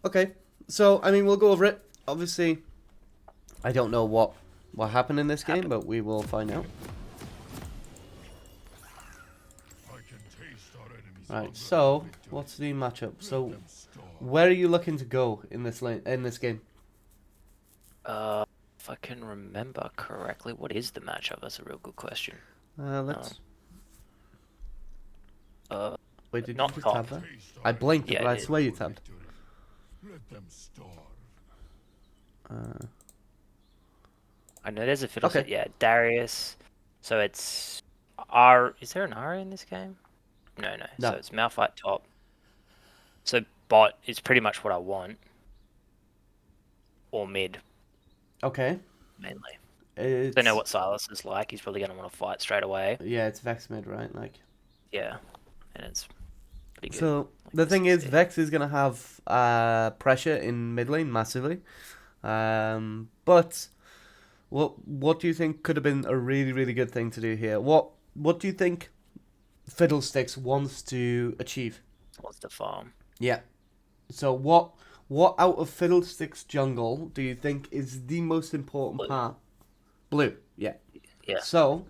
Okay, so I mean we'll go over it. Obviously, I don't know what happened in this game, Happen. but we will find out. Right. So what's the matchup? So where are you looking to go in this lane in this game? If I can remember correctly, what is the matchup? That's a real good question. Um, Let's. uh, Wait, did you not just tab top. that? I blinked, Yeah, but I I did. swear you tabbed. I know there's a fiddlestick. Okay. Yeah, Darius. So it's R. Is there an R in this game? No, no. So No. it's Malphite top. So bot is pretty much what I want, or mid Okay. mainly. Don't know It's what Silas is like. He's probably going to want to fight straight away. yeah, it's Vex mid, right? Like. Yeah, and it's pretty good. So Like the this thing is, Vex is gonna have pressure in mid lane massively. But what do you think could have been a really good thing to do here? What do you think Fiddlesticks wants to achieve? What's the farm? Yeah. So what out of Fiddlesticks jungle do you think is the most important Blue. part? Blue. Yeah. Yeah. So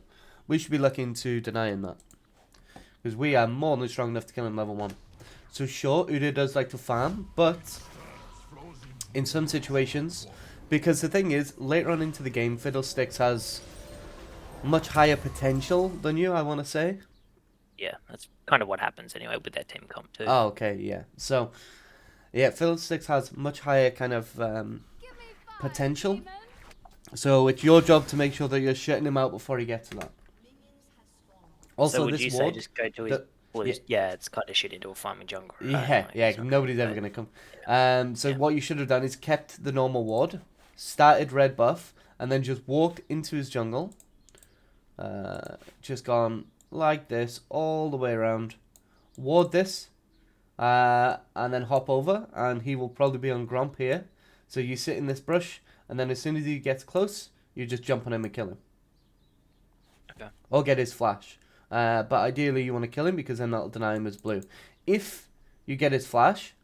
we should be looking to denying that because we are more than strong enough to kill him level 1. So sure, Udyr does like to farm, but in some situations, because the thing is, later on into the game, Fiddlesticks has much higher potential than you, I want to say. Yeah, that's kind of what happens anyway with that team comp too. Oh, okay, yeah. So, yeah, Fiddlesticks has much higher kind of potential. So it's your job to make sure that you're shutting him out before he gets to that. So Also, would this you say ward, just go to his the, yeah, blues? Yeah, it's kind of shit into a farming jungle, right? yeah, Like, yeah, he's not nobody's ever but, going to come. So yeah. what you should have done is kept the normal ward, started red buff, and then just walked into his jungle. Just gone like this all the way around. Ward this, and then hop over, and he will probably be on Gromp here. So you sit in this brush, and then as soon as he gets close, you just jump on him and kill him. Okay. Or get his flash. But ideally you want to kill him because then that'll deny him his blue. If you get his flash,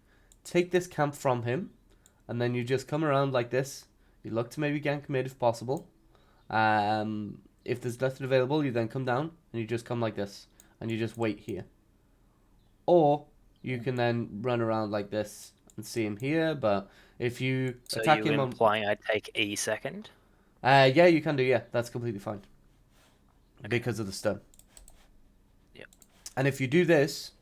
take this camp from him, and then you just come around like this. You look to maybe gank mid if possible. If there's nothing available, you then come down and you just come like this, and you just wait here. Or you can then run around like this and see him here. But if you So attack you him on, implying I take E second? yeah, you can do. Yeah, that's completely fine Okay. because of the stun. Yep. And if you do this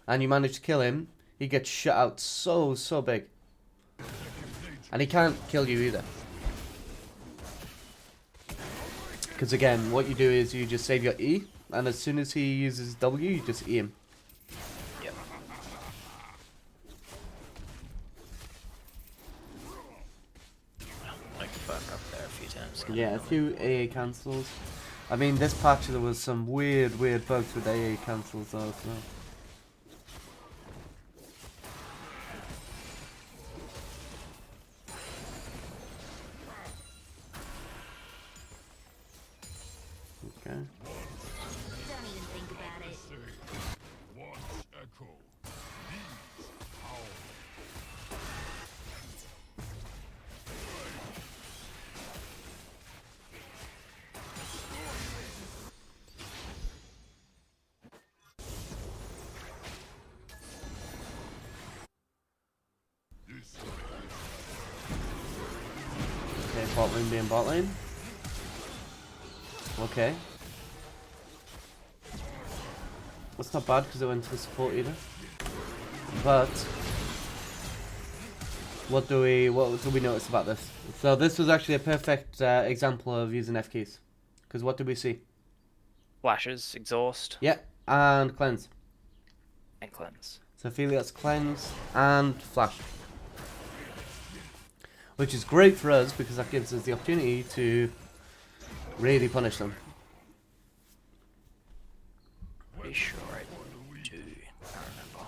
and you manage to kill him, he gets shut out so big, and he can't kill you either. Because again, what you do is you just save your E, and as soon as he uses W, you just E him. Yep. Like burned up there a few times. Yeah, a few AA cancels. I mean, this patch there was some weird bugs with AA cancels though. So. Okay. Don't even think about it. Okay, bot lane being bot lane. Okay. That's not bad because it went to the support either. But what do we notice about this? So this was actually a perfect example of using F keys. Because what did we see? Flashes, exhaust, Yeah, and cleanse. and cleanse. So Feliot's cleanse and flash. Which is great for us because that gives us the opportunity to really punish them. Pretty sure I do. I remember.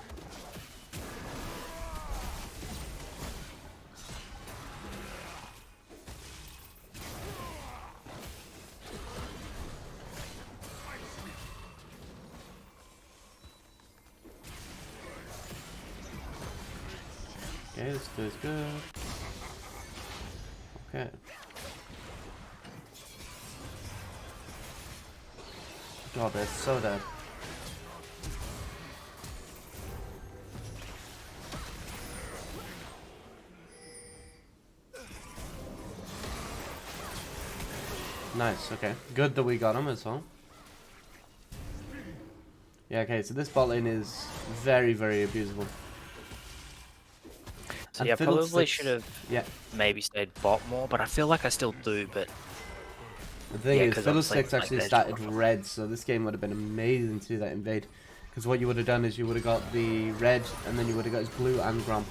Okay, this goes good. Okay. God, they're so dead. Nice, okay. Good that we got him as well. Yeah, okay, so this bot lane is very, very abusable. So And yeah, probably Fiddlesticks- should have Yeah, maybe stayed bot more, but I feel like I still do. But the thing Yeah, is, 'cause obviously Fiddlesticks it's like actually they're started just- red, so this game would have been amazing to do that invade. Because what you would have done is you would have got the red, and then you would have got his blue and Grom.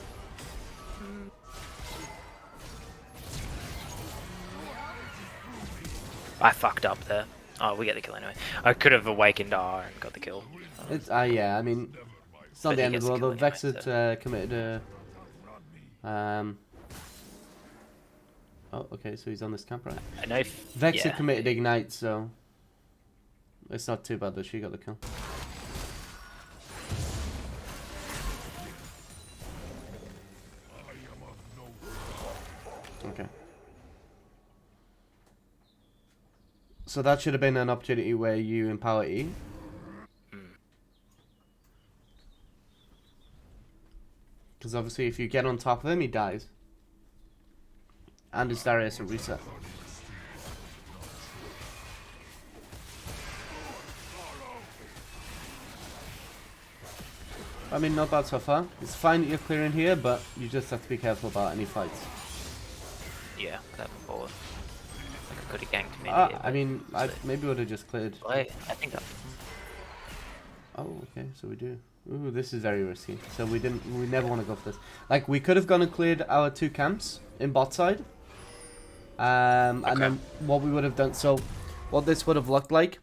I fucked up there. Oh, we get the kill anyway. I could have awakened R and got the kill. It's yeah, I mean, it's not But the he end of gets the the world. kill Though anyway, Vexit committed a oh, okay, so he's on this camp, right? I know. Vexit Yeah. committed ignite, so it's not too bad that she got the kill. Okay. So that should have been an opportunity where you empower E. Because obviously if you get on top of him, he dies. And his Darius will reset. I mean, not bad so far. It's fine that you're clearing here, but you just have to be careful about any fights. Yeah, that forward. Like I could have ganked me. I mean, I maybe would have just cleared. I think that. Oh, okay, so we do. Ooh, this is very risky. So we never want to go for this. Like, we could have gone and cleared our 2 camps in bot side. And then what we would have done, so what this would have looked like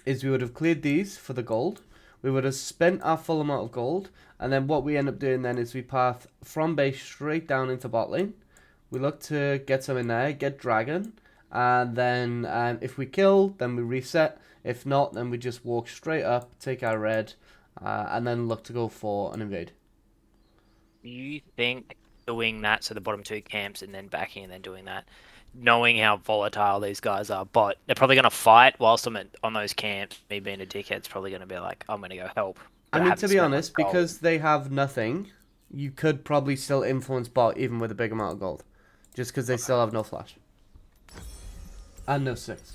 is we would have cleared these for the gold. We would have spent our full amount of gold. And then what we end up doing then is we path from base straight down into bot lane. We look to get some in there, get dragon. And then if we kill, then we reset. If not, then we just walk straight up, take our red, and then look to go for an invade. You think doing that, so the bottom 2 camps and then backing and then doing that, knowing how volatile these guys are, but they're probably going to fight whilst I'm on those camps, me being a dickhead's probably going to be like, I'm going to go help. I mean, to be honest, because they have nothing, you could probably still influence bot even with a big amount of gold. Just because they still have no flash. And no 6.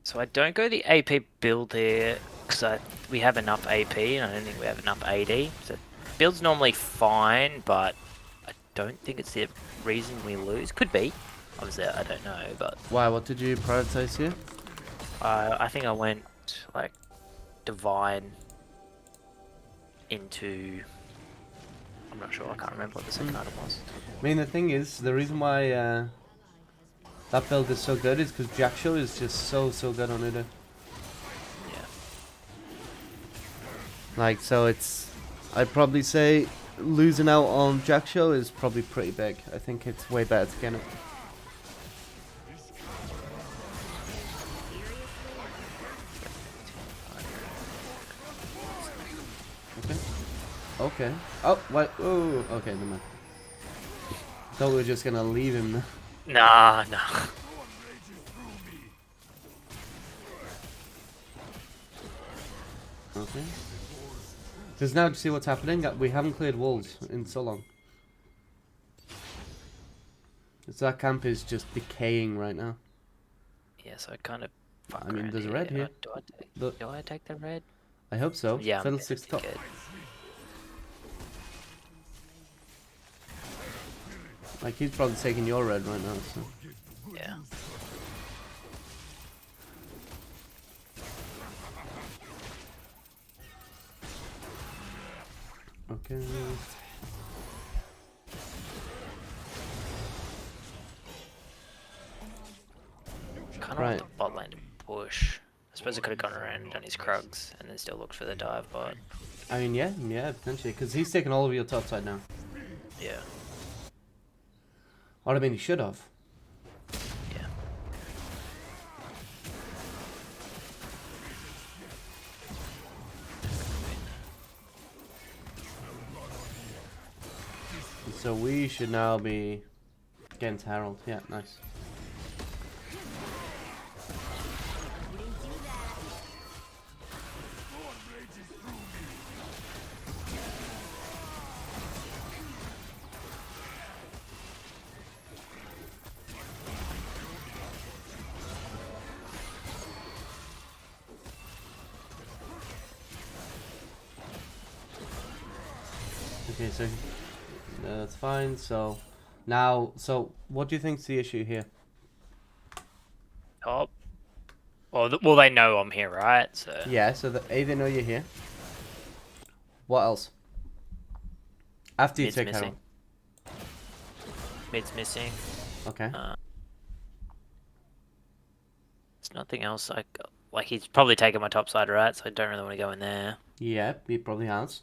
So I don't go the AP build here, because we have enough AP, and I don't think we have enough AD. So build's normally fine, but I don't think it's the reason we lose. Could be. Obviously, I don't know, but... Why, what did you prioritize here? I think I went, like, Divine into... I'm not sure, I can't remember what the second item was. I mean, the thing is, the reason why that build is so good is because Jack Show is just so good on Udyr. Yeah. Like, so it's... I'd probably say losing out on Jack Show is probably pretty big. I think it's way better to get it. Okay. Okay. Oh, what? Oh, okay, never mind. Thought we were just gonna leave him. Nah. Okay. Because now to see what's happening, we haven't cleared walls in so long. So that camp is just decaying right now. Yeah, so I kind of... I mean, there's a red here. Do I take the red? I hope so. Yeah, Fiddlesticks top. good. Like, he's probably taking your red right now, so. Yeah. Okay. Kind of Right. want the bot lane to push. I suppose I could have gone around and done his Krugs and then still looked for the dive bot. I mean, yeah, potentially. Because he's taking all of your top side now. Yeah. Or I mean, he should have. Yeah. So we should now be getting to Herald. Yeah, nice. You didn't do that. Okay, so that's fine. So now, so what do you think's the issue here? Top. Well, they know I'm here, right? So Yeah, so they know you're here. What else? After you mid's take missing. Herald. Mid's missing. Okay. There's nothing else. Like he's probably taken my top side, right? So I don't really want to go in there. Yeah, he probably has.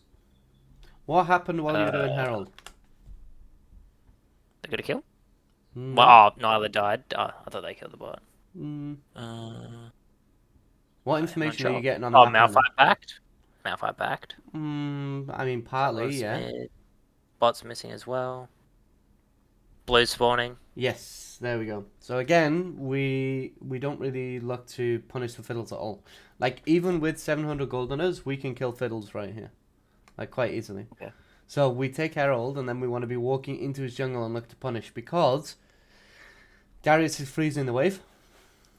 What happened while you were doing Herald? They got a kill? No. Well, Nyla died. Oh, I thought they killed the bot. What I'm information not are you sure. getting on the Oh, map right Malphite backed. Malphite backed. now? I mean, partly, Jungler's yeah. mid. Bot's missing as well. Blue spawning. Yes, there we go. So again, we don't really look to punish the fiddles at all. Like, even with 700 gold on us, we can kill fiddles right here. Like, quite easily. Okay. So we take Herald, and then we want to be walking into his jungle and look to punish, because Darius is freezing the wave.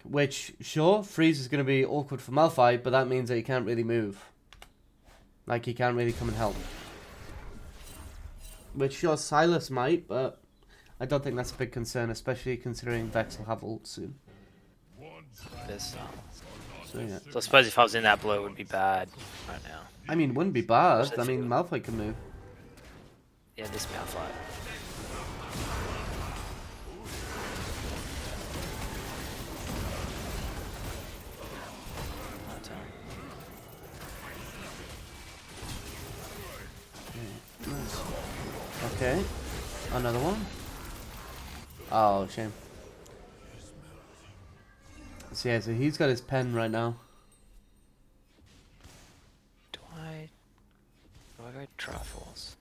Which, sure, freeze is going to be awkward for Malphite, but that means that he can't really move. Like, he can't really come and help. Which, sure, Silas might, but I don't think that's a big concern, especially considering Vex will have ult soon. This. So, yeah. So I suppose if I was in that blue, it would be bad right now. I mean, wouldn't be bad. I mean, Malphite can move. Yeah, this Malphite. Okay. Another one. Oh, shame. So yeah, so he's got his pen right now. Do I go Triforce?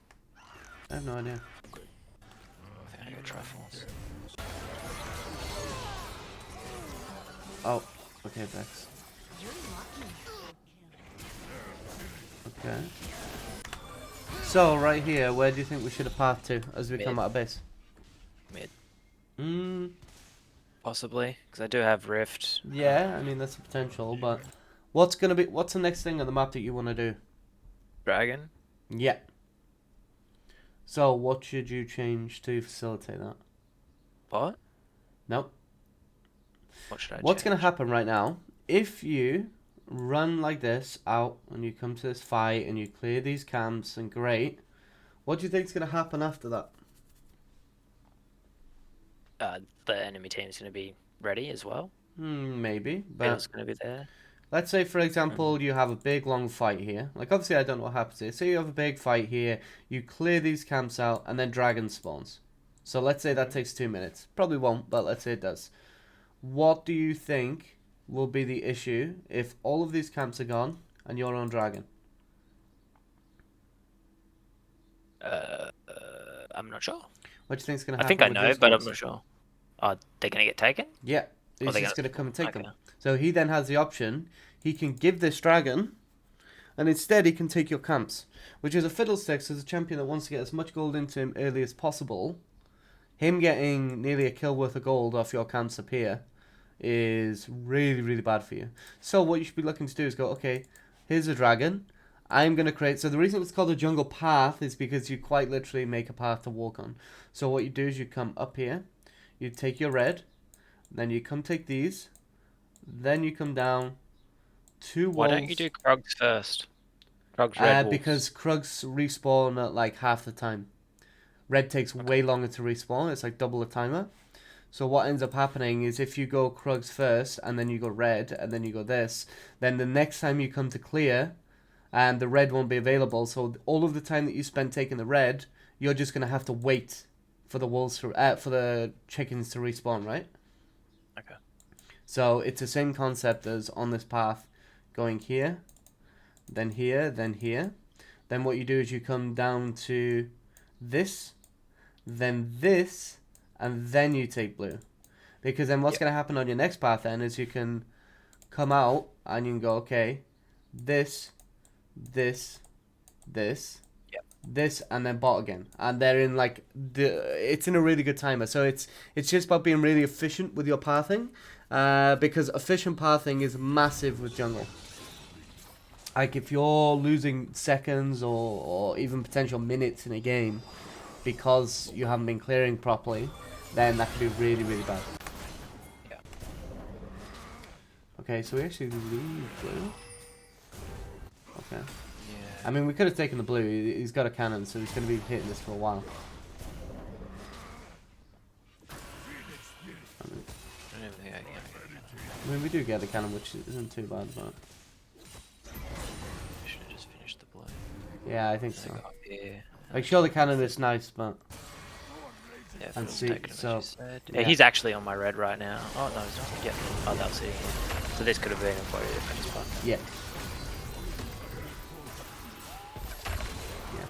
I have no idea. I think I go Triforce. Oh, okay, Vex. You're lucky. Okay. So, right here, where do you think we should have pathed to as we come Mid. out of base? Mid. Possibly, because I do have Rift. Yeah, I mean, that's a potential, but what's the next thing on the map that you want to do? Dragon. Yeah. So, what should you change to facilitate that? What? Nope. What should I What's going change? to happen right now, if you run like this out and you come to this fight and you clear these camps and great, what do you think's going to happen after that? The enemy team is going to be ready as well. Maybe, but Bill's going to be there. let's say, for example, you have a big long fight here. Like, obviously, I don't know what happens here. Say you have a big fight here, you clear these camps out, and then dragon spawns. So let's say that takes 2 minutes. Probably won't, but let's say it does. What do you think will be the issue if all of these camps are gone and you're on dragon? I'm not sure. What do you think's going to I happen? think I with know, these but I'm camps? not sure. They're going to get taken? Yeah, he's they just gonna- going to come and take Okay. them. So he then has the option. He can give this dragon, and instead he can take your camps, which is a fiddlesticks as a champion that wants to get as much gold into him early as possible. Him getting nearly a kill worth of gold off your camps up here is really, really bad for you. So what you should be looking to do is go, okay, here's a dragon. I'm going to create... So the reason it's called a jungle path is because you quite literally make a path to walk on. So what you do is you come up here, you take your red, then you come take these, then you come down 2 walls. Why don't you do Krugs first? Krugs red wolves. Because Krugs respawn at like half the time. Red takes way longer to respawn. It's like double the timer. So what ends up happening is if you go Krugs first, and then you go red, and then you go this, then the next time you come to clear, and the red won't be available. So all of the time that you spend taking the red, you're just gonna have to wait for the wolves for the chickens to respawn, right? Okay. So it's the same concept as on this path, going here, then here, then here. Then what you do is you come down to this, then this, and then you take blue. Because then what's going to happen on your next path then is you can come out and you can go, okay, this, this, this, this, and then bot again. And they're in like, it's in a really good timer. So it's just about being really efficient with your pathing. Because efficient pathing is massive with jungle. Like if you're losing seconds or even potential minutes in a game because you haven't been clearing properly, then that could be really, really bad. Yeah. Okay, so we actually leave blue. Okay. Yeah. I mean, we could have taken the blue. He's got a cannon, so he's going to be hitting this for a while. I don't even think I can get it. I mean, we do get the cannon, which isn't too bad, but... I should have just finished the blue. Yeah, I think so. Go up here. Like, sure, the cannon is nice, but... Yeah, And Phil's see, taking him, as so- you said. yeah. Yeah, he's actually on my red right now. Oh, no, he's not. Yeah. Oh, that's it. So this could have been a very different spot. Yeah. Yeah.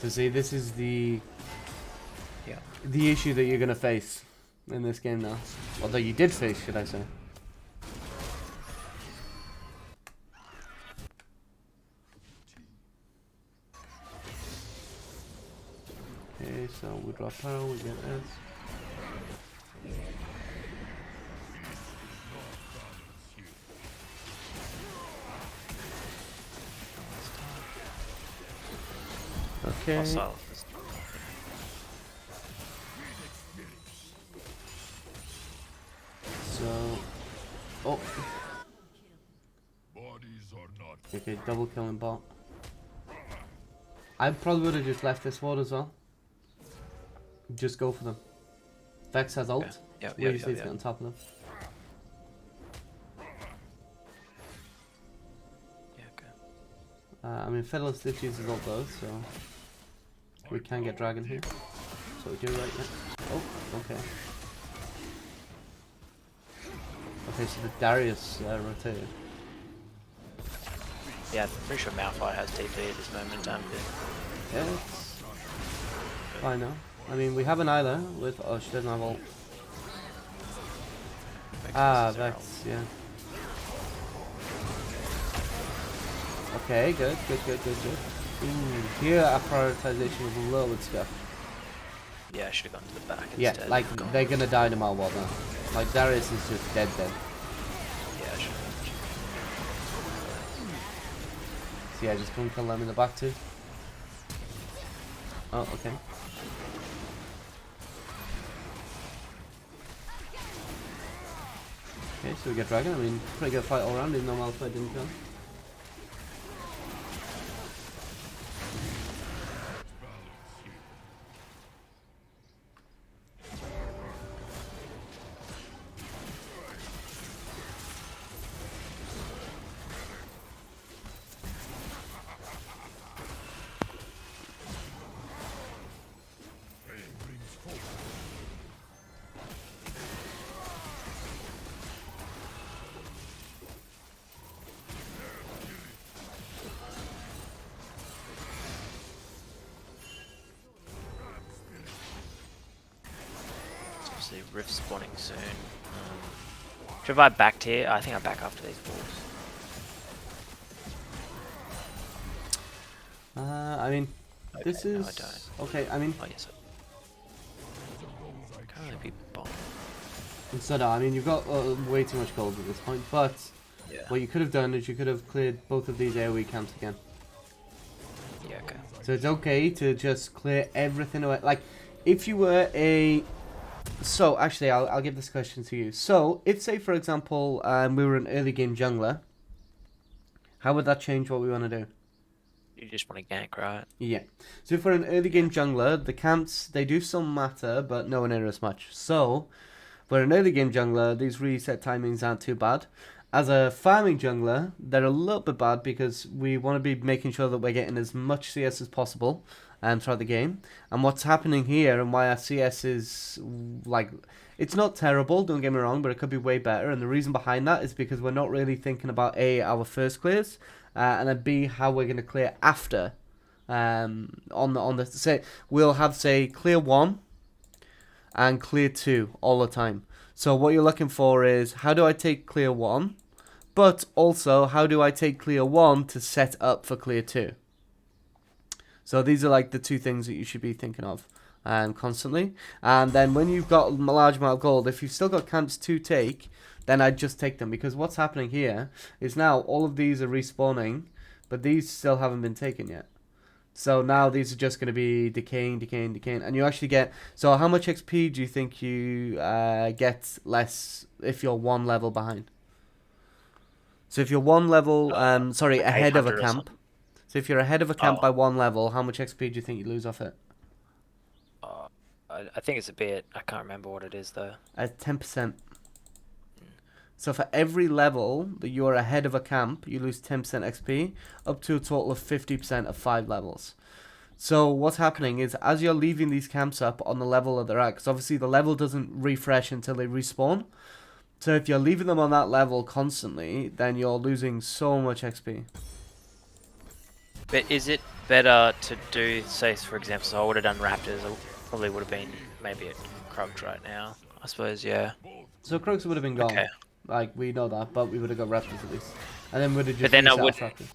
So see, this is the issue that you're going to face in this game now. Although you did face, should I say. Okay, so we drop power, we get this. Okay. Hostile. So, oh, okay, double killing bot. I probably would have just left this ward as well. Just go for them. Vex has ult. Okay. Yep, We yep, just yep, need to yep. get on top of them. Yeah, okay. I mean, Fiddler's Stitch uses ult though, so we can get dragon here. So we do right now. Oh, okay. Okay, so the Darius rotated. Yeah, I'm pretty sure Malphite has TP at this moment in time. Yeah, it's fine now. I mean, we have an Isla with. Oh, she doesn't have ult. Ah, Vex, yeah. Okay, good. Ooh, here our prioritization was a little bit scuffed. Yeah, I should have gone to the back Yeah, instead. like they're gonna dynamo wall now. Like Darius is just dead. Yeah, I should have. So yeah, just go and kill them in the back too. Oh, okay. Okay, so we get dragon. I mean, pretty good fight all around, even though Malphite didn't kill. Obviously, Rift spawning soon. Should I backed here? I think I back after these balls. I mean, Okay, this no, is I don't. okay. I mean, Oh yes. Can't really be bombed. so no, I mean you've got way too much gold at this point. But Yeah. what you could have done is you could have cleared both of these AoE camps again. Yeah. Okay. So it's okay to just clear everything away. Like, if you were a... So, actually, I'll give this question to you. So, if, say, for example, we were an early game jungler, how would that change what we want to do? You just want to gank, right? Yeah. So, if we're an early game jungler, the camps, they do some matter, but nowhere near as much. So, for an early game jungler, these reset timings aren't too bad. As a farming jungler, they're a little bit bad because we want to be making sure that we're getting as much CS as possible throughout the game. And what's happening here and why our CS is, like, it's not terrible, don't get me wrong, but it could be way better. And the reason behind that is because we're not really thinking about A, our first clears, and then B, how we're going to clear after. On the say, we'll have, say, clear 1, and clear 2 all the time. So what you're looking for is, how do I take clear 1? But also, how do I take clear 1 to set up for clear 2? So these are like the two things that you should be thinking of constantly. And then when you've got a large amount of gold, if you've still got camps to take, then I'd just take them. Because what's happening here is now all of these are respawning, but these still haven't been taken yet. So now these are just going to be decaying. And you actually get... So how much XP do you think you get less if you're 1 level behind? So if you're 1 level, ahead of a 800 or camp. something. So if you're ahead of a camp by 1 level, how much XP do you think you lose off it? I think it's a bit. I can't remember what it is though. 10%. So for every level that you are ahead of a camp, you lose 10% XP, up to a total of 50% of 5 levels. So what's happening is, as you're leaving these camps up on the level that they're at, because obviously the level doesn't refresh until they respawn. So if you're leaving them on that level constantly, then you're losing so much XP. But is it better to do, say, for example, so I would have done Raptors, I probably would have been maybe at Krugs right now, I suppose, yeah. So Krugs would have been gone. Okay. Like, we know that, but we would have got Raptors at least. And then would have just But then I reset would off Raptors.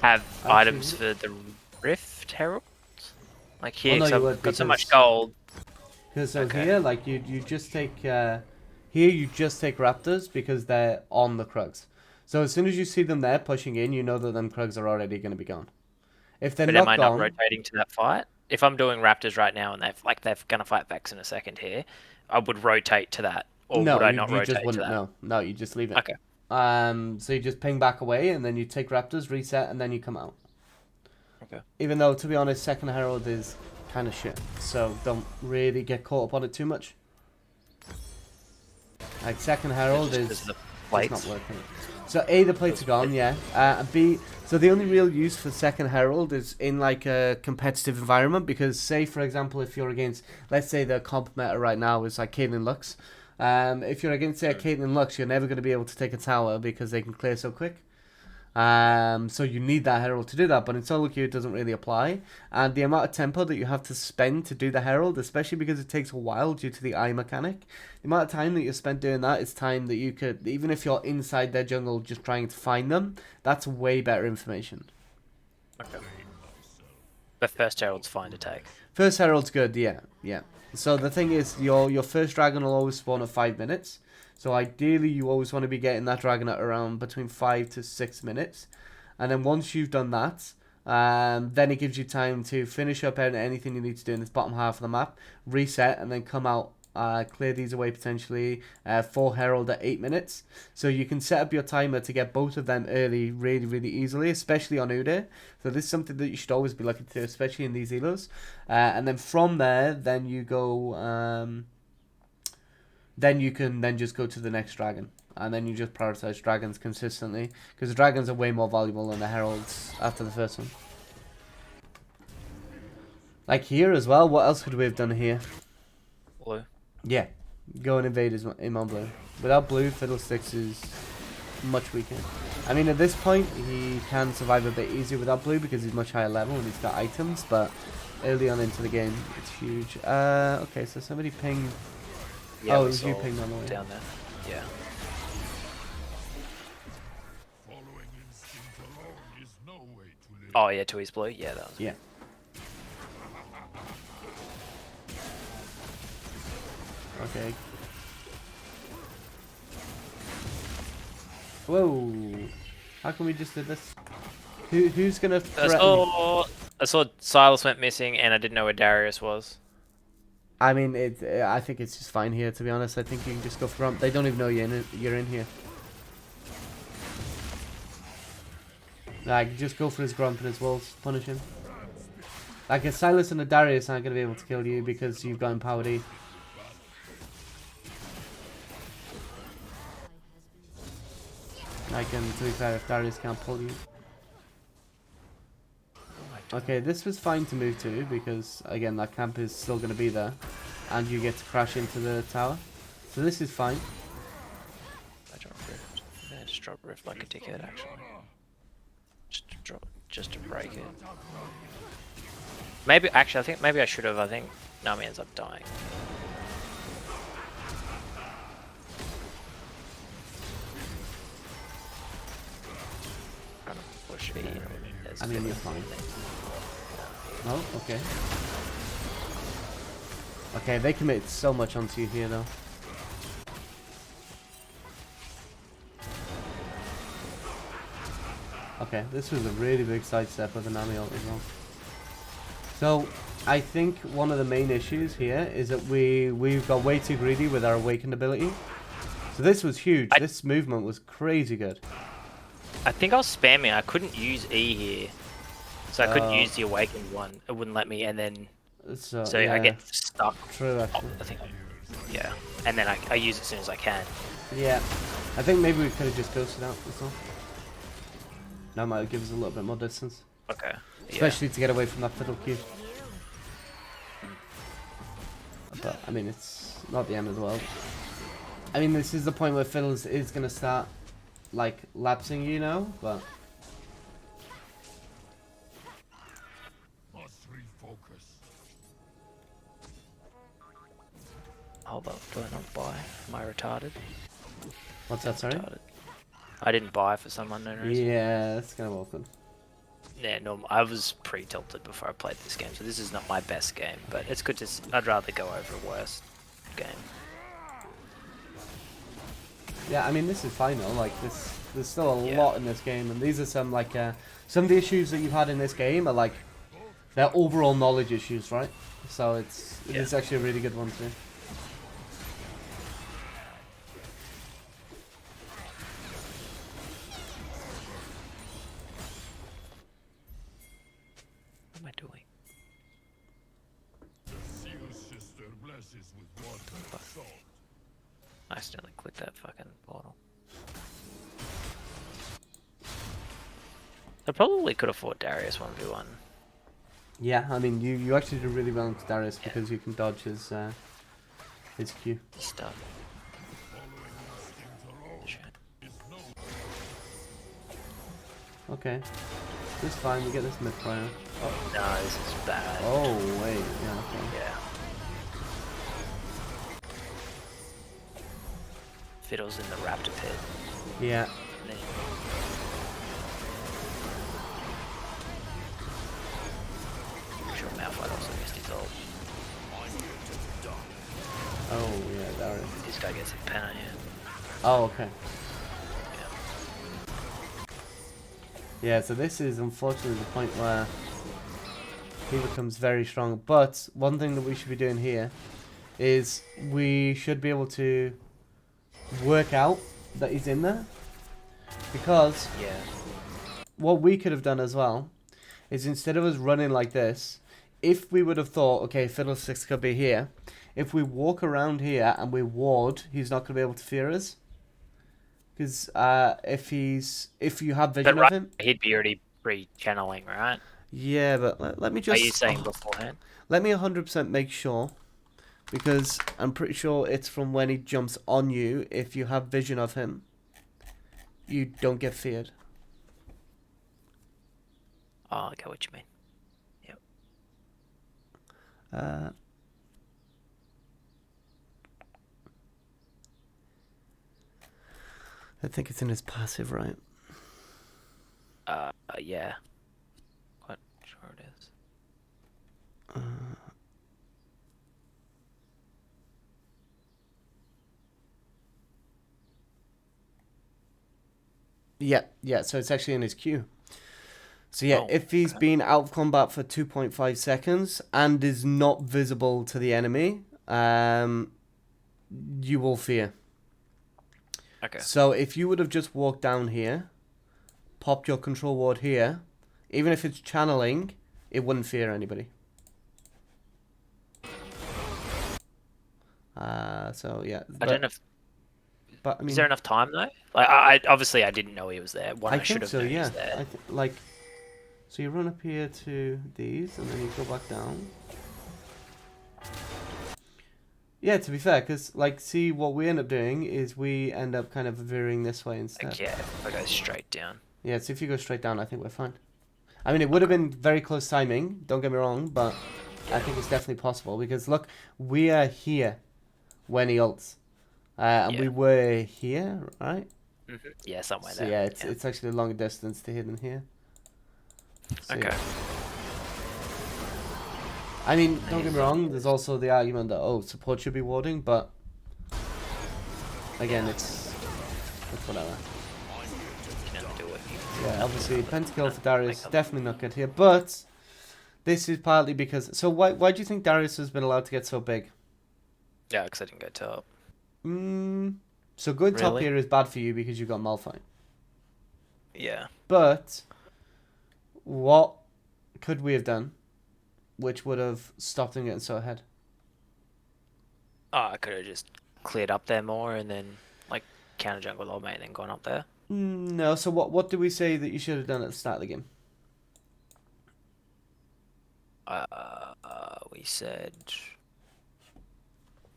have Actually, items for the Rift Herald? Like here, Well, no, 'cause you would, I've got so because- much gold. Because so Okay. here, like, you just take... here you just take Raptors because they're on the Krugs. So as soon as you see them there pushing in, you know that them Krugs are already going to be gone. If they're But not am I gone... not rotating to that fight? If I'm doing Raptors right now and they're gonna fight Vex in a second here, I would rotate to that, or no, would I you, not you rotate just to wouldn't. that? No, you just leave it. Okay. So you just ping back away, and then you take Raptors, reset, and then you come out. Okay. Even though, to be honest, Second Herald is kind of shit, so don't really get caught up on it too much. Like, Second Herald Just is 'cause of the it's plates. not working. So A, the plates are gone, yeah. And B, so the only real use for Second Herald is in like a competitive environment, because say for example if you're against, let's say the comp meta right now is like Caitlyn Lux. If you're against say Caitlyn Lux, you're never going to be able to take a tower because they can clear so quick. So you need that Herald to do that, but in solo queue it doesn't really apply. And the amount of tempo that you have to spend to do the Herald, especially because it takes a while due to the eye mechanic, the amount of time that you spend doing that is time that you could, even if you're inside their jungle just trying to find them, that's way better information. Okay. But first Herald's fine to take. First Herald's good, yeah. So the thing is, your first dragon will always spawn at 5 minutes. So ideally, you always want to be getting that dragon at around between 5 to 6 minutes. And then once you've done that, then it gives you time to finish up anything you need to do in this bottom half of the map, reset, and then come out, clear these away potentially for Herald at 8 minutes. So you can set up your timer to get both of them early really, really easily, especially on Udyr. So this is something that you should always be looking to, especially in these elos. And then from there, then you go... then you can then just go to the next dragon. And then you just prioritize dragons consistently. Because the dragons are way more valuable than the heralds after the first one. Like here as well, what else could we have done here? Blue. Yeah, go and invade him on blue. Without blue, Fiddlesticks is much weaker. I mean, at this point, he can survive a bit easier without blue because he's much higher level and he's got items. But early on into the game, it's huge. Okay, so somebody ping... Yeah, oh, it we was you saw pinged on the way. down there. Yeah. Oh yeah, to his blue. Yeah, that was. Yeah. Okay. Whoa! How can we just do this? Who's gonna threaten me? I saw Silas went missing, and I didn't know where Darius was. I mean, I think it's just fine here. To be honest, I think you can just go for rump. They don't even know you're in here. Like, just go for his grump and his wolves. Punish him. Like, a Silas and a Darius aren't going to be able to kill you because you've got empowered E. Like, and to be fair, if Darius can't pull you. Okay, this was fine to move to because, again, that camp is still going to be there. And you get to crash into the tower. So this is fine. I drop rift. Yeah, just drop rift like a dickhead, actually. Just to break it. Maybe, actually, I think maybe I should have. I think Nami ends up dying. AP. There's I mean, you're fine. Oh, okay. Okay, they committed so much onto you here, though. Okay, this was a really big sidestep with an Nami ult as well. So, I think one of the main issues here is that we've got way too greedy with our awakened ability. So this was huge. This movement was crazy good. I think I was spamming. I couldn't use E here. So I couldn't use the awakened one. It wouldn't let me, and then... So I yeah, get stuck. true, actually. I think yeah. And then I use it as soon as I can. Yeah. I think maybe we could have just ghosted out as well. That might give us a little bit more distance. Okay. Especially to get away from that fiddle cue. But, I mean, it's not the end of the world. I mean, this is the point where Fiddles is going to start, like, lapsing, you know, but... Hold up, do I not buy? Am I retarded? What's that, sorry? Retarded. I didn't buy for some unknown reason. Yeah, that's kind of awkward. Yeah, no, I was pre-tilted before I played this game, so this is not my best game, but it's good to... I'd rather go over a worse game. Yeah, I mean, this is fine though, like, there's still a lot in this game, and these are some, like, some of the issues that you've had in this game are, like, they're overall knowledge issues, right? So it's actually a really good one too. What am I doing? I accidentally clicked that fucking portal. I probably could afford Darius 1v1. Yeah, I mean, you actually do really well into Darius because you can dodge his Q. Stuff. Okay. This is fine, we get this mid player. Oh. No, this is bad. Oh, wait, yeah, okay. Yeah. Fiddle's in the raptor pit. Yeah. Sure, Malphite also missed his ult. Oh, yeah, Darius. This guy gets a penalty. Oh, okay. Yeah, so this is unfortunately the point where he becomes very strong. But one thing that we should be doing here is we should be able to work out that he's in there. Because what we could have done as well is instead of us running like this, if we would have thought, okay, Fiddlesticks could be here, if we walk around here and we ward, he's not going to be able to fear us. Because if you have vision of him, he'd be already pre-channeling, right? Yeah, but let me just... Are you saying beforehand? Let me 100% make sure, because I'm pretty sure it's from when he jumps on you. If you have vision of him, you don't get feared. Oh, I get what you mean. Yep. I think it's in his passive, right? Yeah. Quite sure it is. Yeah, so it's actually in his queue. So yeah, if he's been out of combat for 2.5 seconds and is not visible to the enemy, you will fear. Okay. So if you would have just walked down here, popped your control ward here, even if it's channeling, it wouldn't fear anybody. So yeah. I don't know if... But I mean, is there enough time though? Like, I obviously I didn't know he was there. I should think have so. known he Yeah. was there. Like, so you run up here to these, and then you go back down. Yeah, to be fair, because, like, see, what we end up doing is we end up kind of veering this way instead. Like, yeah, if I go straight down. Yeah, so if you go straight down, I think we're fine. I mean, it would have been very close timing, don't get me wrong, but I think it's definitely possible, because, look, we are here when he ults. And we were here, right? Mm-hmm. Yeah, somewhere So there. yeah, it's actually a longer distance to here than here. So, Okay. I mean, don't get me wrong, there's also the argument that, oh, support should be warding, but again, it's whatever. You can only do what you Yeah, obviously, pentakill for Make Darius up. definitely not good here, but this is partly because. So why do you think Darius has been allowed to get so big? Yeah, because I didn't go top. So going top Really? here is bad for you because you've got Malphite. Yeah. But what could we have done, which would have stopped him getting so ahead? Oh, I could have just cleared up there more and then like counter jungle old mate and then gone up there. No. So what do we say that you should have done at the start of the game? We said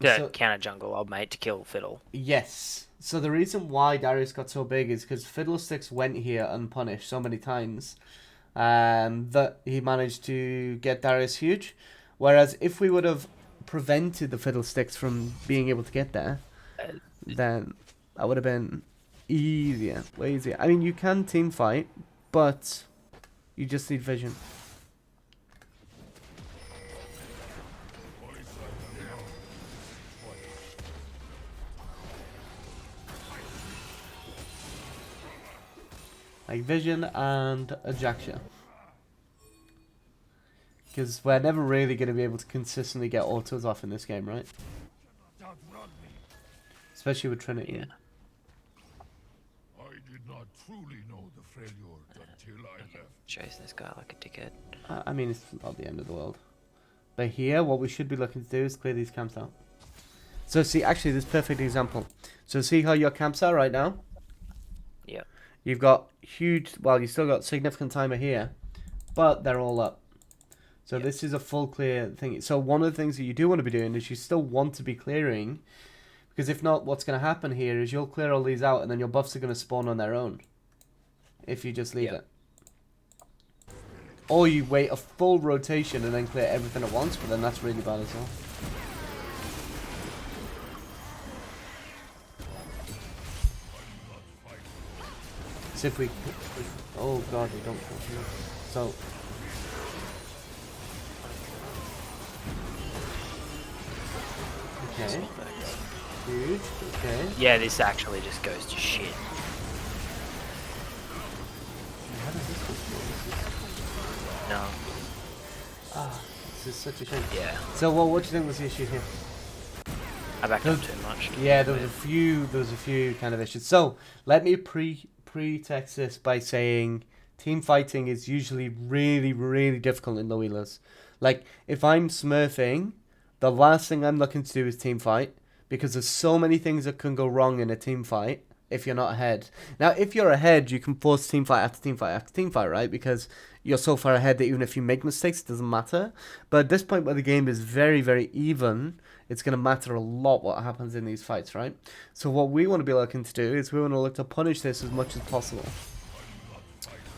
yeah, So- counter jungle old mate to kill Fiddle. Yes. So the reason why Darius got so big is because Fiddlesticks went here unpunished so many times that he managed to get Darius huge. Whereas if we would have prevented the Fiddlesticks from being able to get there, then that would have been easier, way easier. I mean, you can team fight, but you just need vision. Like vision and Ajaxia. Because we're never really going to be able to consistently get autos off in this game, right? Especially with Trinity. Yeah. I did not truly know the Freljord until I left. Chasing this guy like a dickhead. I mean, it's not the end of the world. But here, what we should be looking to do is clear these camps out. So see, actually, this perfect example. So see how your camps are right now? Yeah. You've got huge, well, you still got significant timer here, but they're all up. So Yep. this is a full clear thing. So one of the things that you do want to be doing is you still want to be clearing, because if not, what's going to happen here is you'll clear all these out and then your buffs are going to spawn on their own if you just leave Yep. it. Or you wait a full rotation and then clear everything at once, but then that's really bad as well. So if we... Oh god, we don't... So... Okay. Huge. Okay. Yeah, this actually just goes to shit. How does this go through? No. This is such a shame. Yeah. So, well, what do you think was the issue here? I backed up too much. Yeah, there was a few kind of issues. So, let me pretext this by saying team fighting is usually really, really difficult in low healers. Like, if I'm smurfing, the last thing I'm looking to do is team fight, because there's so many things that can go wrong in a team fight if you're not ahead. Now, if you're ahead, you can force team fight after team fight after team fight, right? Because you're so far ahead that even if you make mistakes, it doesn't matter. But at this point where the game is very, very even, it's going to matter a lot what happens in these fights, right? So what we want to be looking to do is we want to look to punish this as much as possible.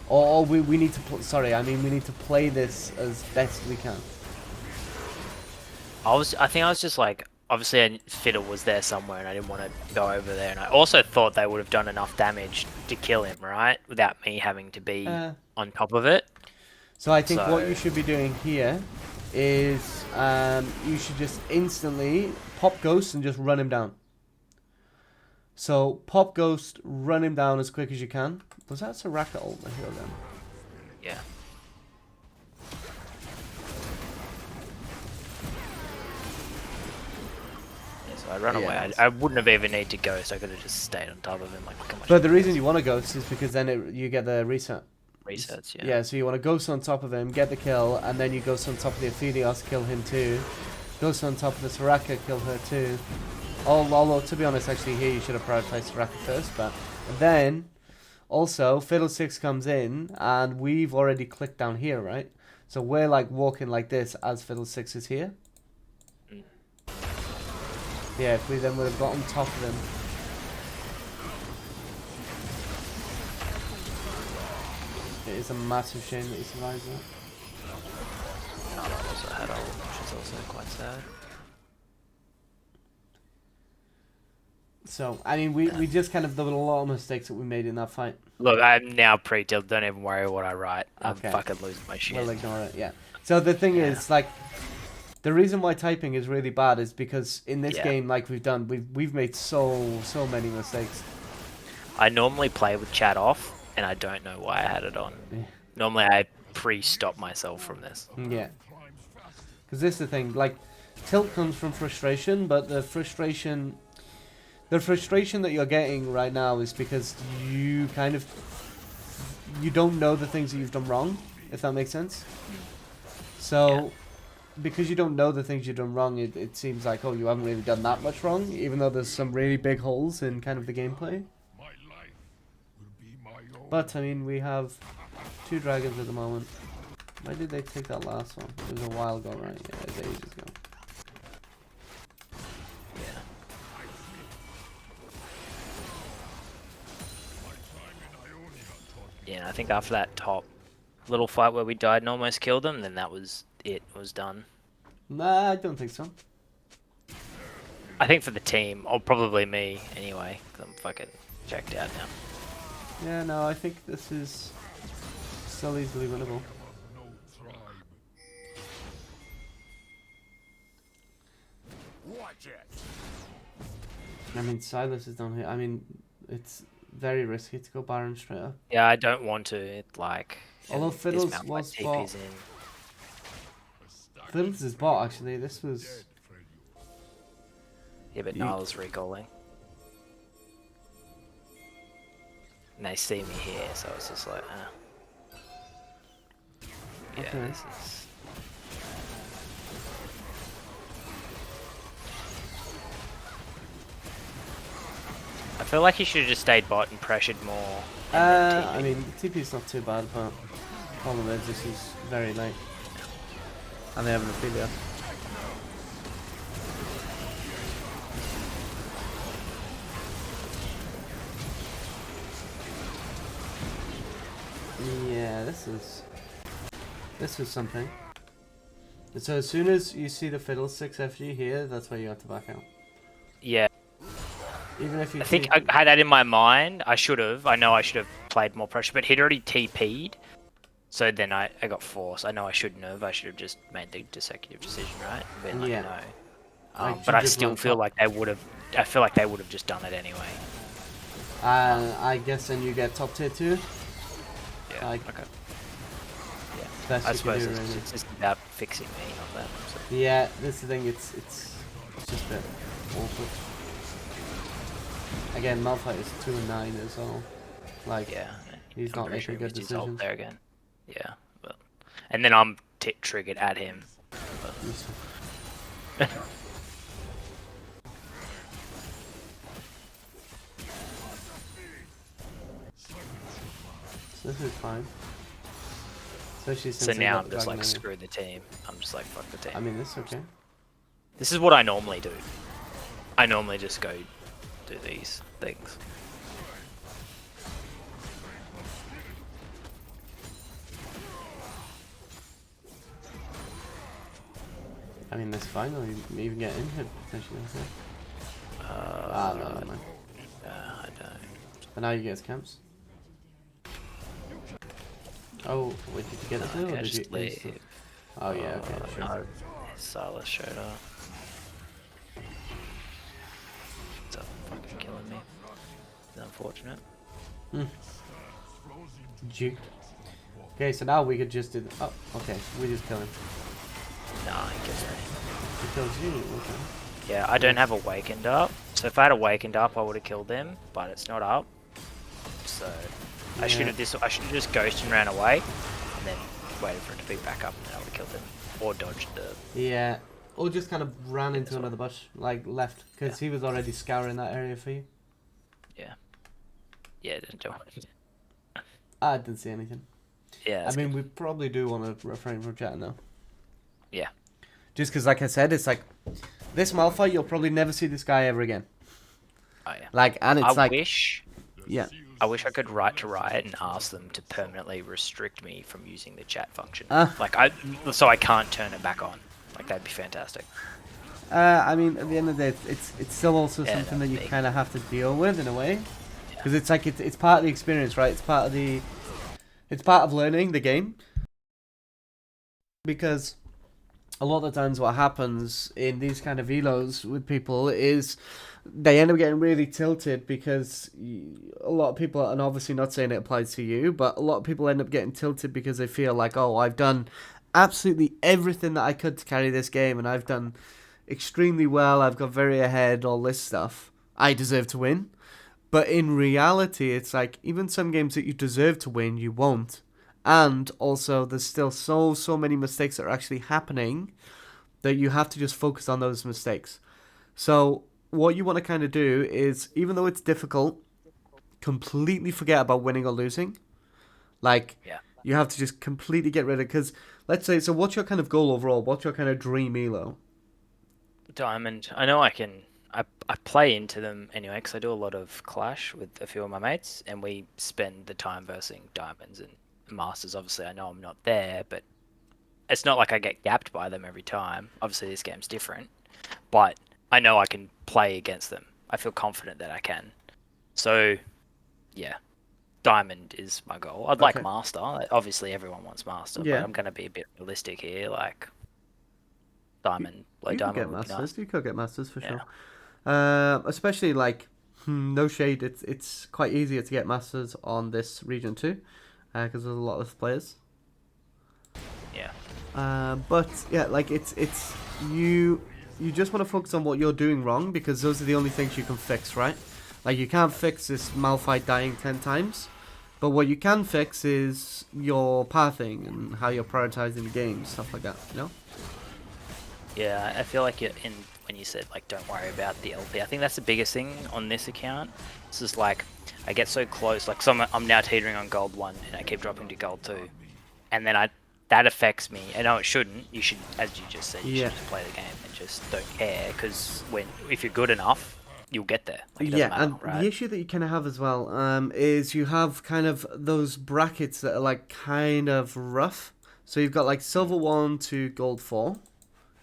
Or we need to... we need to play this as best we can. I think I was just like, obviously Fiddle was there somewhere and I didn't want to go over there, and I also thought they would have done enough damage to kill him, right? Without me having to be on top of it. So I think what you should be doing here is you should just instantly pop Ghost and just run him down. So pop Ghost, run him down as quick as you can. Was that Soraka ult here then? Yeah. So I ran away. I wouldn't have even needed to go, so I could have just stayed on top of him. Like, look how much But the reason you want to Ghost is because then you get the reset. resets. Yeah. Yeah, so you want to Ghost on top of him, get the kill, and then you Ghost on top of the Aphelios, kill him too. Ghost on top of the Soraka, kill her too. Although, to be honest, actually here you should have prioritized Soraka first, but then also Fiddlesticks comes in, and we've already clicked down here, right? So we're like walking like this as Fiddlesticks is here. Yeah, if we then would have got on top of him. It is a massive shame that he survives that. No, that also had ult, which is also quite sad. So I mean, we just kind of there were a lot of mistakes that we made in that fight. Look, I'm now pre-tilt. Don't even worry what I write. I'm Okay. fucking losing my shit. We'll ignore it. Yeah. So the thing Yeah. is, like, the reason why typing is really bad is because in this Yeah. game, like we've done, we've made so many mistakes. I normally play with chat off, and I don't know why I had it on. Yeah. Normally, I pre-stop myself from this. Yeah. Because this is the thing, like, tilt comes from frustration, but the frustration that you're getting right now is because you kind of, you don't know the things that you've done wrong, if that makes sense. So, because you don't know the things you've done wrong, it seems like, oh, you haven't really done that much wrong, even though there's some really big holes in kind of the gameplay. My life will be my own. But, I mean, we have 2 dragons at the moment. Why did they take that last one? It was a while ago, right? Yeah, it was ages ago. Yeah. Yeah, and I think after that top little fight where we died and almost killed them, then that was it. It was done. Nah, I don't think so. I think for the team, or probably me anyway, 'cause I'm fucking checked out now. Yeah, no, I think this is still easily winnable. No tribe. Watch it. I mean, Silas is down here. I mean, it's very risky to go Baron straight up. Yeah, I don't want to. It, like, Although his Fiddles mount, was like, bought. TP's in. Fiddles is bought, actually. This was... Yeah, but You- Niall's recalling. And they see me here, so it's just like, Yeah, Okay. this is... I feel like he should have just stayed bot and pressured more. and then I TP'd. mean, the TP's not too bad, but problem is this is very late. And they have an Ophelia. Yeah, this is something. So as soon as you see the Fiddle 6 FG here, that's where you have to back out. Yeah, Even if you I think I had that in my mind. I should have. I know I should have played more pressure, but he'd already TP'd. So then I got forced. I know I shouldn't have. I should have just made the consecutive decision, right? Been like, Yeah. no. Like, But you I just still went feel top. like they would have. I feel like they would have just done it anyway. I guess then you get top tier 2. Yeah. Like, okay. Yeah. Best I you can suppose do, it's, really. it's just about fixing me, not them. So. Yeah, this is the thing. It's just a bit awkward. Again, Malphite is 2 and 9 as well. Like, Yeah. he's I'm not pretty making sure good he was his ult decisions. there again. Yeah. But, and then I'm triggered at him. So this is fine. Especially So since they now got I'm the just like, Dragon screw the team. I'm just like, fuck the team. I mean, this is okay. This is what I normally do. I normally just go do these things. I mean, that's fine. Or you even get injured potentially. No, never mind. I don't. But now you get his camps. Oh, wait, did you get it too, or Okay, did you? just leave. Oh yeah, okay, sure. No, Silas showed up. It's fucking killing me. It's unfortunate. Juked. Okay, so now we could just do. Oh, okay, we just kill him. Nah, he kills me. He kills you. Okay. Yeah, I don't have awakened up. So if I had awakened up, I would have killed him, but it's not up. So I should have just ghosted and ran away, and then waited for it to be back up, and then I would have killed him or dodged the. Yeah, or just kind of ran into another bush, like left, because he was already scouring that area for you. Yeah. Yeah, it didn't do it. I didn't see anything. Yeah. I mean, we probably do want to refrain from chatting though. Yeah. Just because, like I said, it's like this Malphite, you'll probably never see this guy ever again. Oh yeah. Like, and it's I like, wish. yeah, I wish I could write to Riot and ask them to permanently restrict me from using the chat function. Ah. So I can't turn it back on. Like that'd be fantastic. I mean, at the end of the day, it's still also Yeah, something that you big. kind of have to deal with in a way, because it's like it's part of the experience, right? It's part of learning the game. Because a lot of the times, what happens in these kind of elos with people is they end up getting really tilted because a lot of people, and obviously not saying it applies to you, but a lot of people end up getting tilted because they feel like, oh, I've done absolutely everything that I could to carry this game, and I've done extremely well, I've got very ahead, all this stuff. I deserve to win. But in reality, it's like even some games that you deserve to win, you won't. And also, there's still so many mistakes that are actually happening that you have to just focus on those mistakes. So, what you want to kind of do is, even though it's difficult, completely forget about winning or losing. Like, Yeah. you have to just completely get rid of it. Because, let's say, so what's your kind of goal overall? What's your kind of dream elo? Diamond. I know I can. I play into them anyway because I do a lot of Clash with a few of my mates, and we spend the time versing diamonds and masters. Obviously, I know I'm not there, but it's not like I get gapped by them every time. Obviously, this game's different, but I know I can play against them. I feel confident that I can. So, yeah, diamond is my goal. I'd like Okay. master. Obviously, everyone wants master, but Yeah. I'm gonna be a bit realistic here. Like diamond, low You could diamond get would be nice. masters. You could get masters for Yeah. sure. Especially like, no shade. It's quite easier to get masters on this region too, because there's a lot of players. Yeah. But yeah, like it's you just want to focus on what you're doing wrong because those are the only things you can fix, right? Like you can't fix this Malphite dying 10 times, but what you can fix is your pathing and how you're prioritizing the game, stuff like that. You know? Yeah, I feel like when you said like don't worry about the LP, I think that's the biggest thing on this account. It's just like I get so close, like I'm now teetering on gold 1 and I keep dropping to gold 2, and then that affects me. I know it shouldn't. You should, as you just said, you Yeah. should just play the game and just don't care because if you're good enough, you'll get there. Like, it doesn't Yeah, matter, and right? the issue that you kind of have as well is you have kind of those brackets that are like kind of rough. So you've got like silver 1 to gold 4.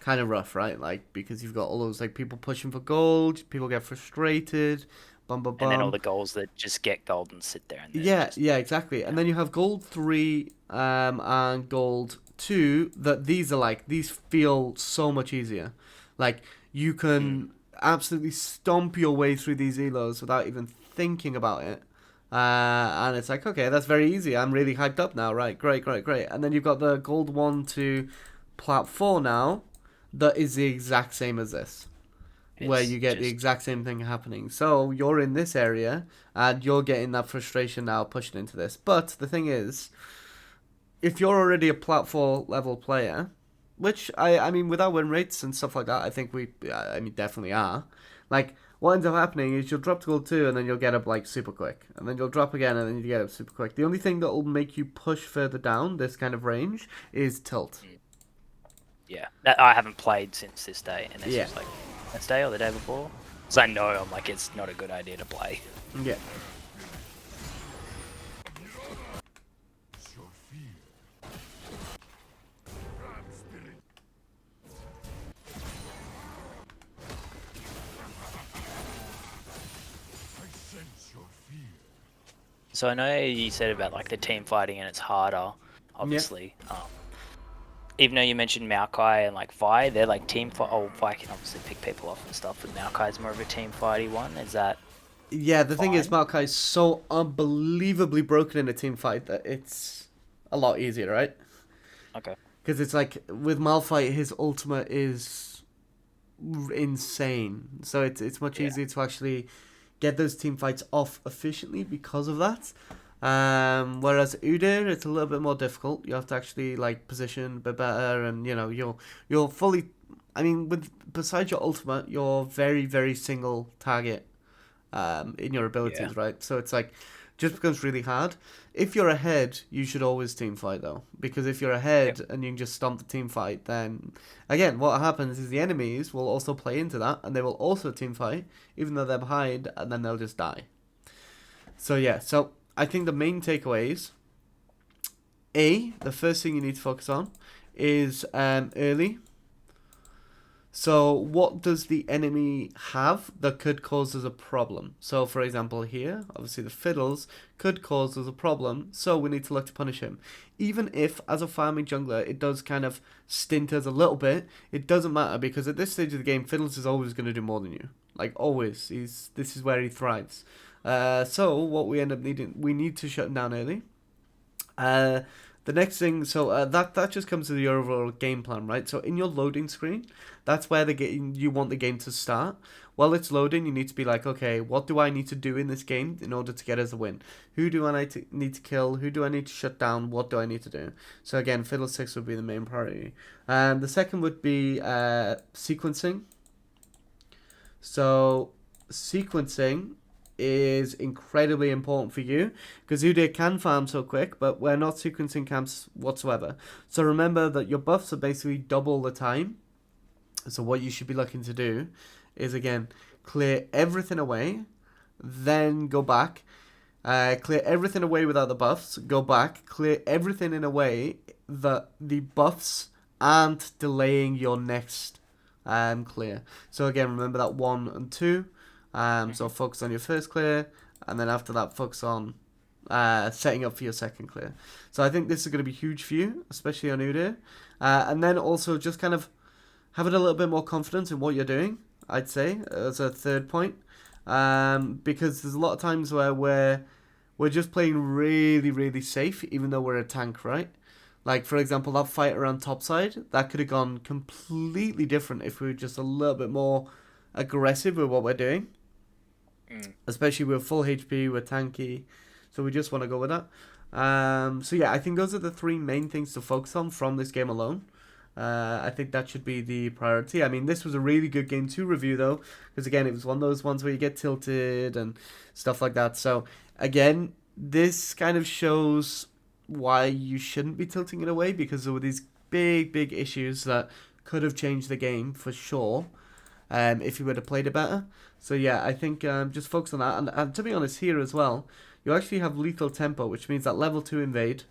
Kind of rough, right? Like, because you've got all those like people pushing for gold, people get frustrated, bum bum And then all bum. the goals that just get gold and sit there and then Yeah, just, yeah, exactly. And then you have gold 3 and gold 2 that these feel so much easier. Like you can absolutely stomp your way through these elos without even thinking about it. And it's like, okay, that's very easy. I'm really hyped up now. Right, great, great, great. And then you've got the gold 1 to plat 4 now that is the exact same as this, where it's you get the just exact same thing happening. So you're in this area and you're getting that frustration now pushing into this. But the thing is, if you're already a plat 4 level player, which I mean without win rates and stuff like that, I think I mean definitely are. Like what ends up happening is you'll drop to gold 2 and then you'll get up like super quick, and then you'll drop again and then you get up super quick. The only thing that will make you push further down this kind of range is tilt. yeah. That I haven't played since this day, and this Yeah. was like this day or the day before. So I know I'm like it's not a good idea to play. Yeah. It's your fear. Ram spirit. I sense your fear. So I know you said about like the team fighting and it's harder, obviously. Even though you mentioned Maokai and like Vi, they're like team fight. Oh, Vi can obviously pick people off and stuff, but Maokai's more of a team fighty one. Is that? Yeah, the thing is, Fine. Maokai's so unbelievably broken in a team fight that it's a lot easier, right? Okay. Because it's like with Malphite, his ultimate is insane, so it's much Yeah. easier to actually get those team fights off efficiently because of that. Whereas Udyr, it's a little bit more difficult. You have to actually like position a bit better, and you know you're fully. I mean, with besides your ultimate, you're very single target in your abilities, right? So it's like just becomes really hard. If you're ahead, you should always team fight though, because if you're ahead and you can just stomp the team fight, then again, what happens is the enemies will also play into that, and they will also team fight, even though they're behind, and then they'll just die. So yeah, so I think the main takeaways. The first thing you need to focus on is early. So what does the enemy have that could cause us a problem? So for example here, obviously the fiddles could cause us a problem, so we need to look to punish him. Even if, as a farming jungler, it does kind of stint us a little bit, it doesn't matter, because at this stage of the game, Fiddles is always going to do more than you. Like, always. This is where he thrives. So what we end up needing, we need to shut him down early. The next thing, so that just comes to the overall game plan, right? So in your loading screen, that's where you want the game to start. While it's loading, you need to be like, okay, what do I need to do in this game in order to get us a win? Who do I need to kill? Who do I need to shut down? What do I need to do? So again, Fiddlesticks would be the main priority. The second would be sequencing. So sequencing is incredibly important for you because Udyr can farm so quick, but we're not sequencing camps whatsoever. So remember that your buffs are basically double the time. So what you should be looking to do is, again, clear everything away, then go back, clear everything away without the buffs, go back, clear everything in a way that the buffs aren't delaying your next clear. So again, remember that 1 and 2. So focus on your first clear, and then after that focus on setting up for your second clear. So I think this is going to be huge for you, especially on Udyr. And then also just kind of having a little bit more confidence in what you're doing, I'd say, as a third point. Because there's a lot of times where we're just playing really, really safe, even though we're a tank, right? Like, for example, that fight around topside, that could have gone completely different if we were just a little bit more aggressive with what we're doing. Especially with full HP, we're tanky, so we just want to go with that. So yeah, I think those are the 3 main things to focus on from this game alone. I think that should be the priority. I mean, this was a really good game to review though, because again, it was one of those ones where you get tilted and stuff like that. So again, this kind of shows why you shouldn't be tilting it away, because there were these big issues that could have changed the game for sure. If you would have played it better. So yeah, I think just focus on that. And to be honest, here as well, you actually have lethal tempo, which means that level 2 invade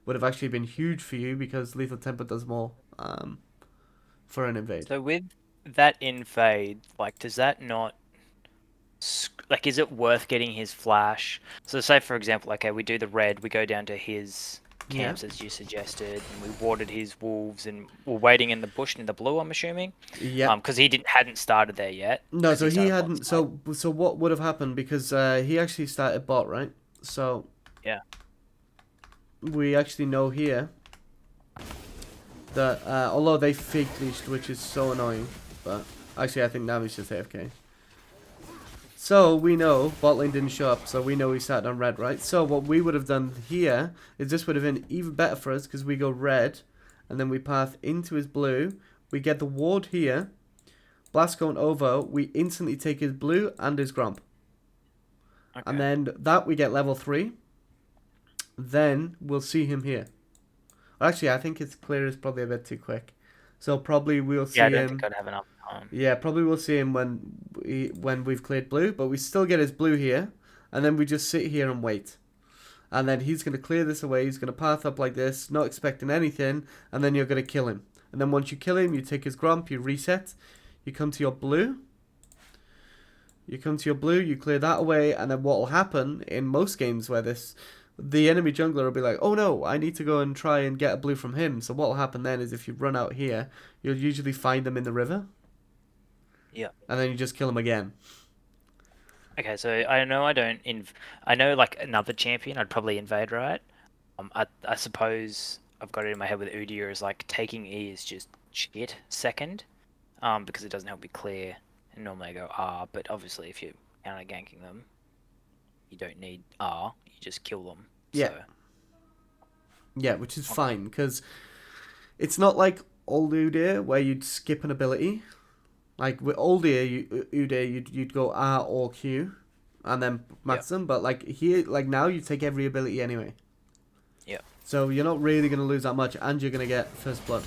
would have actually been huge for you, because lethal tempo does more for an invade. So with that invade, like, does that not, like, is it worth getting his flash? So say, for example, okay, we do the red, we go down to his camps as you suggested, and we warded his wolves, and we're waiting in the bush in the blue, I'm assuming. Yeah. Because he hadn't started there yet. No, so he hadn't. So what would have happened, because he actually started bot, right? So yeah, we actually know here that although they fake leashed, which is so annoying, but actually I think now he's just AFK. So we know bot lane didn't show up, so we know he started on red, right? So what we would have done here is this would have been even better for us, because we go red, and then we path into his blue. We get the ward here. Blast going over, we instantly take his blue and his gromp. Okay. And then that we get level 3. Then we'll see him here. Actually, I think his clear is probably a bit too quick. So probably we'll see him. Yeah, I don't think I'd have enough time. Yeah, probably we'll see him when we've cleared blue, but we still get his blue here, and then we just sit here and wait. And then he's going to clear this away, he's going to path up like this, not expecting anything, and then you're going to kill him. And then once you kill him, you take his gromp, you reset, you come to your blue, you clear that away, and then what will happen in most games where the enemy jungler will be like, oh no, I need to go and try and get a blue from him. So what will happen then is if you run out here, you'll usually find them in the river. Yeah. And then you just kill them again. Okay, so I know I know like another champion I'd probably invade, right? I suppose I've got it in my head with Udyr is like taking E is just shit second, because it doesn't help you clear, and normally I go R, but obviously if you're counter ganking them, you don't need R, you just kill them. Yeah. So. Yeah, which is fine, because it's not like old Udyr where you'd skip an ability. Like with old Udyr, you'd go R or Q, and then max them. But like here, like now, you take every ability anyway. Yeah. So you're not really gonna lose that much, and you're gonna get first blood.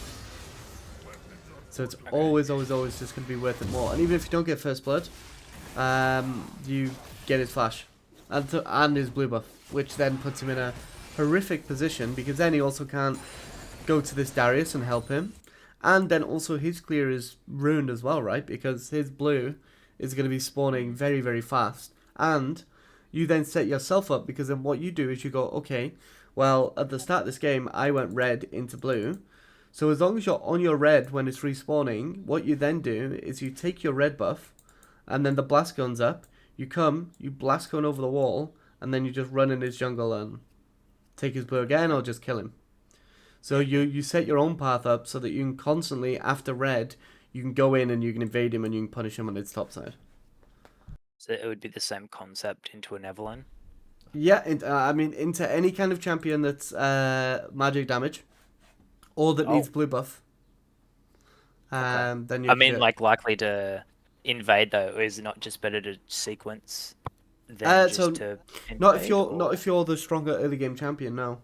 So it's always just gonna be worth it more. And even if you don't get first blood, you get his flash, and his blue buff, which then puts him in a horrific position, because then he also can't go to this Darius and help him. And then also his clear is ruined as well, right? Because his blue is going to be spawning very, very fast. And you then set yourself up, because then what you do is you go, okay, well, at the start of this game, I went red into blue. So as long as you're on your red when it's respawning, what you then do is you take your red buff, and then the blast gun's up. You come, you blast gun over the wall, and then you just run in his jungle and take his blue again, or just kill him. So you set your own path up so that you can constantly, after red, you can go in and you can invade him and you can punish him on its top side. So it would be the same concept into an Evelyn. Yeah, I mean, into any kind of champion that's magic damage, or that needs blue buff. Then you I mean, like, likely to invade though, or is it not just better to sequence than just to invade? not if you're the stronger early game champion, no.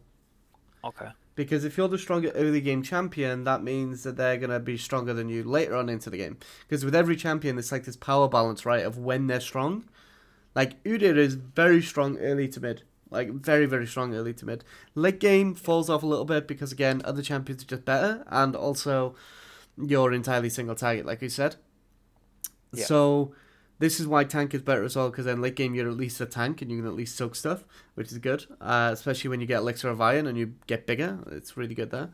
Okay. Because if you're the stronger early game champion, that means that they're gonna be stronger than you later on into the game. Because with every champion, it's like this power balance, right, of when they're strong. Like Udyr is very strong early to mid. Like, very, very strong early to mid. Late game falls off a little bit because, again, other champions are just better. And also, you're entirely single target, like we said. Yeah. So, this is why tank is better as well, because then late game you're at least a tank and you can at least soak stuff, which is good. Especially when you get Elixir of Iron and you get bigger. It's really good there.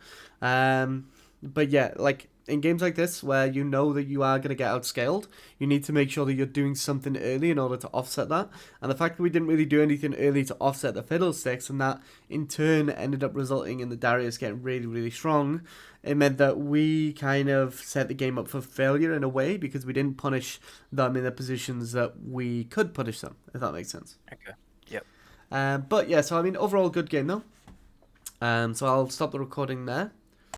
But yeah, like, in games like this, where you know that you are going to get outscaled, you need to make sure that you're doing something early in order to offset that. And the fact that we didn't really do anything early to offset the Fiddlesticks, and that in turn ended up resulting in the Darius getting really, really strong, it meant that we kind of set the game up for failure in a way, because we didn't punish them in the positions that we could punish them, if that makes sense. Okay. Yep. But yeah, so I mean, overall good game though. So I'll stop the recording there.